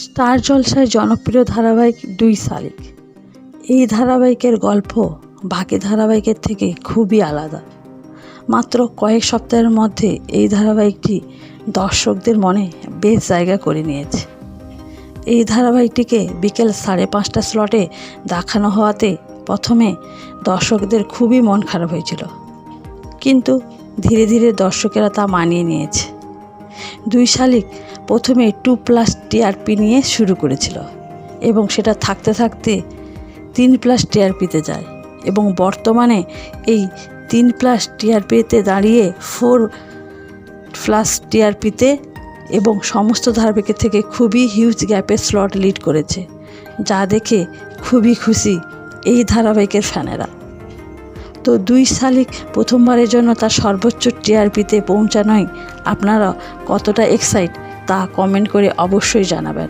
Star জলসায় জনপ্রিয় ধারাবাহিক দুই শালিক। এই ধারাবাহিকের গল্প বাকি ধারাবাহিকের থেকে খুবই আলাদা। মাত্র কয়েক সপ্তাহের মধ্যে এই ধারাবাহিকটি দর্শকদের মনে বেশ জায়গা করে নিয়েছে। এই ধারাবাহিকটিকে বিকেল 5:30 স্লটে দেখানো হওয়াতে প্রথমে দর্শকদের খুবই মন খারাপ হয়েছিল, কিন্তু ধীরে ধীরে দর্শকেরা তা মানিয়ে নিয়েছে। দুই শালিক প্রথমে 2+ টিআরপি নিয়ে শুরু করেছিল এবং সেটা থাকতে থাকতে 3+ টিআরপিতে যায় এবং বর্তমানে এই 3+ টিআরপিতে দাঁড়িয়ে 4+ টিআরপিতে এবং সমস্ত ধারাবাহিকের থেকে খুবই হিউজ গ্যাপের স্লট লিড করেছে, যা দেখে খুবই খুশি এই ধারাবাহিকের ফ্যানেরা। তো দুই শালিক প্রথমবারের জন্য তার সর্বোচ্চ টিআরপিতে পৌঁছানোয় আপনারা কতটা এক্সাইট তা কমেন্ট করে অবশ্যই জানাবেন।